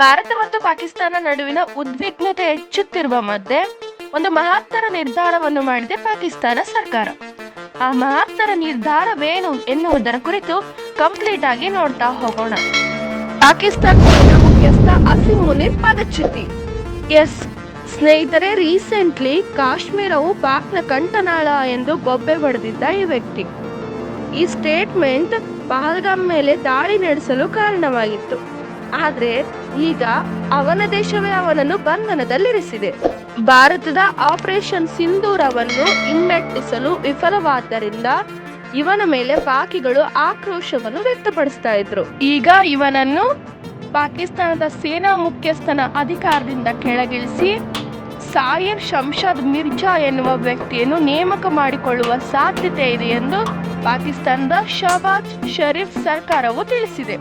ಭಾರತ ಮತ್ತು ಪಾಕಿಸ್ತಾನ ನಡುವಿನ ಉದ್ವಿಗ್ನತೆ ಹೆಚ್ಚುತ್ತಿರುವ ಮಧ್ಯೆ ಒಂದು ಮಹತ್ತರ ನಿರ್ಧಾರವನ್ನು ಮಾಡಿದೆ ಪಾಕಿಸ್ತಾನ ಸರ್ಕಾರ. ಆ ಮಹತ್ತರ ನಿರ್ಧಾರವೇನು ಎನ್ನುವುದರ ಕುರಿತು ಕಂಪ್ಲೀಟ್ ಆಗಿ ನೋಡ್ತಾ ಹೋಗೋಣ. ಪಾಕಿಸ್ತಾನ ಮುಖ್ಯಸ್ಥ ಅಸಿಂ ಮುನೀರ್ ಪದಚ್ಯುತಿ. ಎಸ್ ಸ್ನೇಹಿತರೆ, ರೀಸೆಂಟ್ಲಿ ಕಾಶ್ಮೀರವು ಪಾಕ್ನ ಕಂಠನಾಳ ಎಂದು ಗೊಬ್ಬೆ ಬಡಿದಿದ್ದ ಈ ವ್ಯಕ್ತಿ. ಈ ಸ್ಟೇಟ್ಮೆಂಟ್ ಪಹಲ್ಗಾಮ್ ಮೇಲೆ ದಾಳಿ ನಡೆಸಲು ಕಾರಣವಾಗಿತ್ತು. ಆದ್ರೆ ಈಗ ಅವನ ದೇಶವೇ ಅವನನ್ನು ಬಂಧನದಲ್ಲಿರಿಸಿದೆ. ಭಾರತದ ಆಪರೇಷನ್ ಸಿಂಧೂರವನ್ನು ಹಿಮ್ಮೆಟ್ಟಿಸಲು ವಿಫಲವಾದ್ದರಿಂದ ಇವನ ಮೇಲೆ ಪಾಕಿಗಳು ಆಕ್ರೋಶವನ್ನು ವ್ಯಕ್ತಪಡಿಸ್ತಾ ಇದ್ರು. ಈಗ ಇವನನ್ನು ಪಾಕಿಸ್ತಾನದ ಸೇನಾ ಮುಖ್ಯಸ್ಥನ ಅಧಿಕಾರದಿಂದ ಕೆಳಗಿಳಿಸಿ ಸಾಯಿರ್ ಶಂಷಾದ್ ಮಿರ್ಜಾ ಎನ್ನುವ ವ್ಯಕ್ತಿಯನ್ನು ನೇಮಕ ಮಾಡಿಕೊಳ್ಳುವ ಸಾಧ್ಯತೆ ಇದೆ ಎಂದು ಪಾಕಿಸ್ತಾನದ ಶಹಬಾಜ್ ಶರೀಫ್ ಸರ್ಕಾರವು ತಿಳಿಸಿದೆ.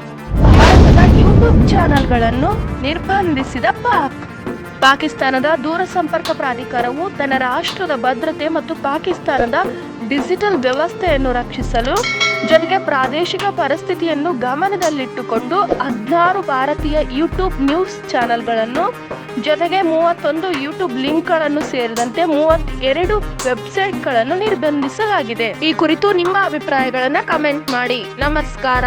ಭಾರತದ ಯೂಟ್ಯೂಬ್ ಚಾನೆಲ್ಗಳನ್ನು ನಿರ್ಬಂಧಿಸಿದ ಪಾಕಿಸ್ತಾನದ ದೂರಸಂಪರ್ಕ ಪ್ರಾಧಿಕಾರವು ತನ್ನ ರಾಷ್ಟ್ರದ ಭದ್ರತೆ ಮತ್ತು ಪಾಕಿಸ್ತಾನದ ಡಿಜಿಟಲ್ ವ್ಯವಸ್ಥೆಯನ್ನು ರಕ್ಷಿಸಲು ಜೊತೆಗೆ ಪ್ರಾದೇಶಿಕ ಪರಿಸ್ಥಿತಿಯನ್ನು ಗಮನದಲ್ಲಿಟ್ಟುಕೊಂಡು 16 ಭಾರತೀಯ ಯೂಟ್ಯೂಬ್ ನ್ಯೂಸ್ ಚಾನೆಲ್ಗಳನ್ನು ಜೊತೆಗೆ 31 ಯೂಟ್ಯೂಬ್ ಲಿಂಕ್ಗಳನ್ನು ಸೇರಿದಂತೆ 32 ವೆಬ್ಸೈಟ್ಗಳನ್ನು ನಿರ್ಬಂಧಿಸಲಾಗಿದೆ. ಈ ಕುರಿತು ನಿಮ್ಮ ಅಭಿಪ್ರಾಯಗಳನ್ನು ಕಮೆಂಟ್ ಮಾಡಿ. ನಮಸ್ಕಾರ.